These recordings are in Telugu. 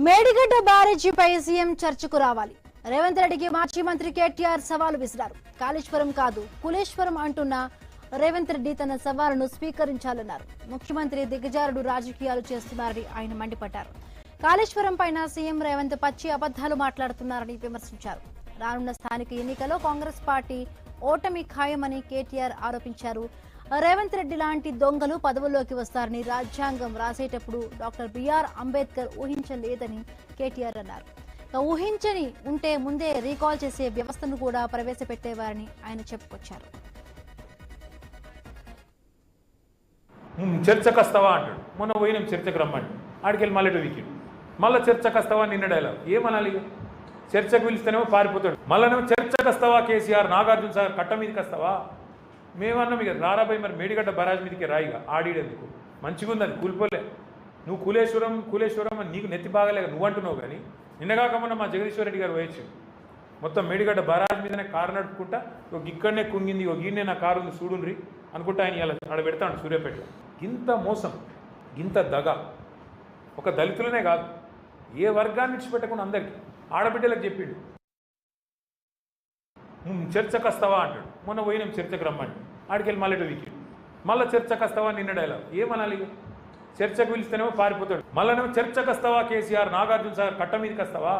మేడిగడ్డ బ్యారేజీపై సీఎం చర్చకు రావాలి. రేవంత్ రెడ్డికి మాజీ మంత్రి కేటీఆర్ సవాలు విసిరారు. కాళేశ్వరం కాదు కులేశ్వరం అంటున్న రేవంత్ రెడ్డి తన సవాలును స్వీకరించాలన్నారు. ముఖ్యమంత్రి దిగజారుడు రాజకీయాలు చేస్తున్నారని ఆయన మండిపడ్డారు. కాళేశ్వరం పైన సీఎం రేవంత్ పచ్చి అబద్దాలు మాట్లాడుతున్నారని విమర్శించారు. రానున్న స్థానిక ఎన్నికల్లో కాంగ్రెస్ పార్టీ ఓటమి ఖాయమని కేటీఆర్ ఆరోపించారు. రేవంత్ రెడ్డి లాంటి దొంగలు పదవుల్లోకి వస్తారని రాజ్యాంగం రాసేటప్పుడు డాక్టర్ బిఆర్ అంబేద్కర్ ఊహించలేదని కేటీఆర్ అన్నారు. ఊహించని ఉంటే ముందే రీకాల్ చేసే వ్యవస్థను కూడా ప్రవేశపెట్టేవారని ఆయన చెప్పుకొచ్చారు. చర్చకు వస్తావా అంటాడు. మొన్న పోయినాం చర్చకు రమ్మండి, ఆడికెళ్ళి మళ్ళీ వీకెండ్ మళ్ళీ చర్చకు వస్తావా నిన్న డైలాగ్ ఏమనాలి? చర్చకు పిలిస్తేనేమో పారిపోతాడు. మళ్ళీ చర్చకు వస్తావా కేసీఆర్ నాగార్జున సాగర్ కట్ట మీదకి వస్తావా? మేమన్నాం ఇక రారాబాయి మరి మేడిగడ్డ బరాజ్ మీదకి రాయిగా ఆడిడేందుకు మంచిగా ఉంది, అది కూలిపోలే. నువ్వు కూలేశ్వరం అని నీకు నెత్తి బాగలేక నువ్వు అంటున్నావు. కానీ నిన్నగాక మొన్న మా జగదీశ్వర్ రెడ్డి గారు వేయచ్చు మొత్తం మేడిగడ్డ బరాజ్ మీదనే కారు నడుపుకుంటా ఒక ఇక్కడనే కుంగింది, ఒక ఈయనే నా కారు ఉంది చూడుండ్రి అనుకుంటా ఆయన ఇలా ఆడ పెడతాడు సూర్యాపేట. ఇంత మోసం, ఇంత దగ ఒక దళితులనే కాదు ఏ వర్గాన్ని విడిచిపెట్టకుండా అందరికీ ఆడబిడ్డలకు చెప్పిండు. చర్చకు వస్తావా అంటాడు. మొన్న పోయినాం చర్చకు రమ్మండి, ఆడికెళ్ళి మళ్ళీ వీకెండ్ మళ్ళీ చర్చకు వస్తావా నిన్న డైలాగ్ ఏమనాలి? చర్చకు పిలిస్తేనేమో పారిపోతాడు. మళ్ళీ చర్చకు వస్తావా కేసీఆర్ నాగార్జున సాగర్ కట్ట మీదకి వస్తావా?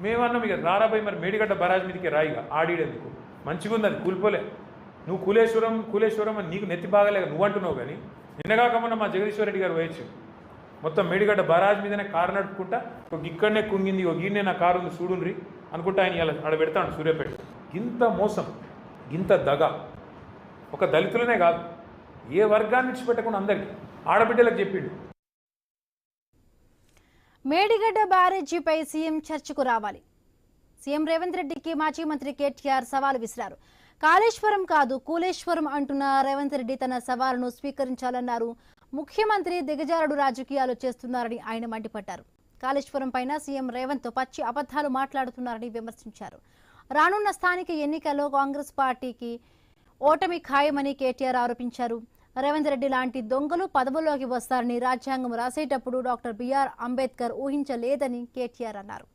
మేమన్నాం ఇక రారాబాయి మరి మేడిగడ్డ బరాజ్ మీదకి రాయిగా ఆడిడేందుకు మంచిగా ఉంది, అది కూలిపోలే. నువ్వు కూలేశ్వరం అని నీకు నెత్తి బాగలేక నువ్వు అంటున్నావు. కానీ నిన్నగాక మొన్న మా జగదీశ్వర్ రెడ్డి గారు వేయచ్చు మొత్తం మేడిగడ్డ బరాజ్ మీదనే కారు నడుపుకుంటా ఒక ఇక్కడనే కుంగింది, ఒక ఈయనే నా కారు ఉంది చూడుండ్రి అనుకుంటా ఆయన ఇలా ఆడ పెడతాడు సూర్యాపేట. ఇంత మోసం, ఇంత దగ ఒక దళితులనే కాదు ఏ వర్గాన్ని విడిచిపెట్టకుండా అందరికీ ఆడబిడ్డలకు చెప్పిండు. మేడిగడ్డ బ్యారేజీపై సీఎం చర్చకు రావాలి. సీఎం రేవంత్ రెడ్డికి మాజీ మంత్రి కేటీఆర్ సవాలు విసిరారు. కాళేశ్వరం కాదు కులేశ్వరం అంటున్న రేవంత్ రెడ్డి తన సవాలును స్వీకరించాలన్నారు. ముఖ్యమంత్రి దిగజారుడు రాజకీయాలు చేస్తున్నారని ఆయన మండిపడ్డారు. కాళేశ్వరం పైన సీఎం రేవంత్ పచ్చి అబద్దాలు మాట్లాడుతున్నారని విమర్శించారు. రానున్న స్థానిక ఎన్నికల్లో కాంగ్రెస్ పార్టీకి ఓటమి ఖాయమని కేటీఆర్ ఆరోపించారు. రేవంత్ రెడ్డి లాంటి దొంగలు పదవుల్లోకి వస్తారని రాజ్యాంగం రాసేటప్పుడు డాక్టర్ బిఆర్ అంబేద్కర్ ఊహించలేదని కేటీఆర్ అన్నారు.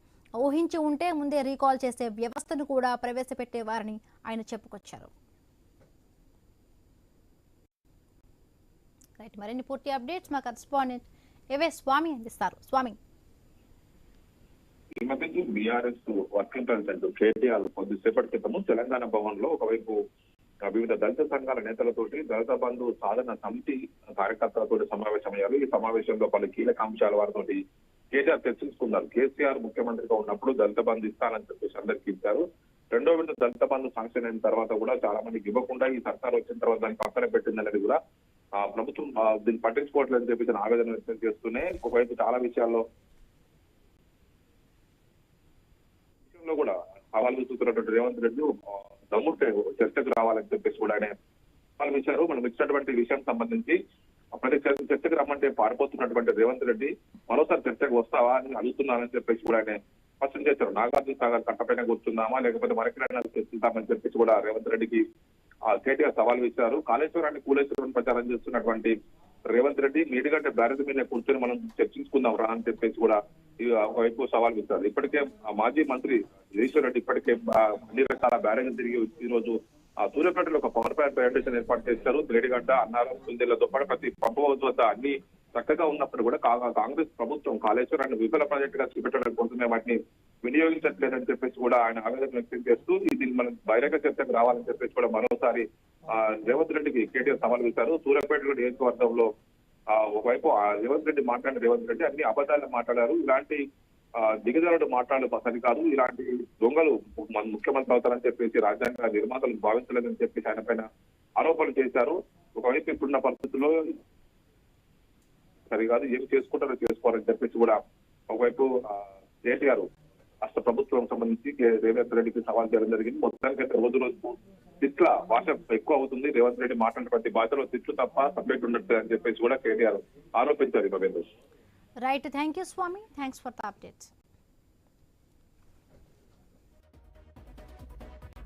ఊహించి ఉంటే ముందే రీకాల్ చేసే వ్యవస్థను కూడా ప్రవేశపెట్టేవారని ఆయన చెప్పుకొచ్చారు. మరిన్ని పూర్తి అప్డేట్స్ మా కరెస్పాండెంట్ ఏవే స్వామి అందిస్తారు. స్వామి, ఈ మధ్య బీఆర్ఎస్ వర్కింగ్ ప్రెసిడెంట్ కేటీఆర్ కొద్దిసేపటి క్రితము తెలంగాణ భవన్ లో ఒకవైపు వివిధ దళిత సంఘాల నేతలతోటి దళిత బంధు సాధన సమితి కార్యకర్తలతో సమావేశమయ్యారు. ఈ సమావేశంలో పలు కీలక అంశాల వారితోటి కేటీఆర్ చర్చించుకున్నారు. కేసీఆర్ ముఖ్యమంత్రిగా ఉన్నప్పుడు దళిత బంధు ఇస్తానని చెప్పేసి అందరికీ ఇచ్చారు. రెండో విడత దళిత బంధు శాంక్షన్ అయిన తర్వాత కూడా చాలా మందికి ఇవ్వకుండా ఈ సర్కార్ వచ్చిన తర్వాత దాన్ని పక్కన పెట్టిందనేది కూడా ప్రభుత్వం దీన్ని పట్టించుకోవట్లేదని చెప్పేసి ఆవేదన వ్యక్తం చేస్తూనే ఒకవైపు చాలా విషయాల్లో కూడా సవాల్ విసురుతున్నటువంటి రేవంత్ రెడ్డి దమ్ముంటే చర్చకు రావాలని చెప్పేసి కూడా ఆయన సవాల్ ఇచ్చారు. మనం ఇచ్చినటువంటి విషయం సంబంధించి ప్రతి చర్చకు రమ్మంటే పారిపోతున్నటువంటి రేవంత్ రెడ్డి మరోసారి చర్చకు వస్తావా అని అడుగుతున్నానని చెప్పేసి కూడా ఆయన స్పష్టం చేశారు. నాగార్జున సాగర్ కట్టపైన కూర్చుందామా లేకపోతే మరికరణ చర్చిద్దామని చెప్పేసి కూడా రేవంత్ రెడ్డికి కేటీఆర్ సవాల్ ఇచ్చారు. కాళేశ్వరాన్ని కూలేశ్వరం ప్రచారం చేస్తున్నటువంటి రేవంత్ రెడ్డి మేడిగడ్డ బ్యారేజ్ మీద కూర్చొని మనం చర్చించుకుందాం రా అని చెప్పేసి కూడా ఒకవైపు సవాల్ ఇస్తారు. ఇప్పటికే మాజీ మంత్రి జగదీశ్వర్ రెడ్డి ఇప్పటికే అన్ని రకాల బ్యారేజ్ తిరిగి ఈ రోజు సూర్యాపేటలో ఒక పవర్ ప్లాంట్ ప్రెజెంటేషన్ ఏర్పాటు చేశారు. మేడిగడ్డ అన్నారం కుందేళ్లతో పాటు ప్రతి పంప్ హౌస్ వద్ద అన్ని చక్కగా ఉన్నప్పుడు కూడా కాంగ్రెస్ ప్రభుత్వం కాళేశ్వరాన్ని విఫల ప్రాజెక్ట్ గా చూపెట్టడం కోసమే వాటిని వినియోగించట్లేదని చెప్పేసి కూడా ఆయన ఆవేదన వ్యక్తం చేస్తూ ఇది మనం బహిరంగ చర్చకు రావాలని చెప్పేసి కూడా మరోసారి రేవంత్ రెడ్డికి కేటీఆర్ సవాల్ ఇచ్చారు. సూర్యాపేట నియోజకవర్గంలో ఒకవైపు రేవంత్ రెడ్డి మాట్లాడిన రేవంత్ రెడ్డి అన్ని అబద్ధాలు మాట్లాడారు. ఇలాంటి దిగజారుడు మాట్లాడడం సరికాదు, ఇలాంటి దొంగలు ముఖ్యమంత్రి అవుతారని చెప్పేసి రాజ్యాంగ నిర్మాతలు భావించలేదని చెప్పేసి ఆయన పైన ఆరోపణలు చేశారు. ఒకవైపు ఇప్పుడున్న పరిస్థితుల్లో సరికాదు, ఏం చేసుకుంటారో చేసుకోవాలని చెప్పేసి కూడా ఒకవైపు కేటీఆర్ రాష్ట్ర ప్రభుత్వం సంబంధించి రేవంత్ రెడ్డికి సవాల్ చేయడం జరిగింది. మొత్తానికైతే రోజు రోజుకు తిట్ల భాష ఎక్కువ అవుతుంది. రేవంత్ రెడ్డి మాట్లాడిన ప్రతి భాషలో తిట్లు తప్ప సబ్జెక్ట్ ఉండట్లేదు అని చెప్పేసి కూడా కేటీఆర్ ఆరోపించారు. Right, thank you Swami, thanks for the updates.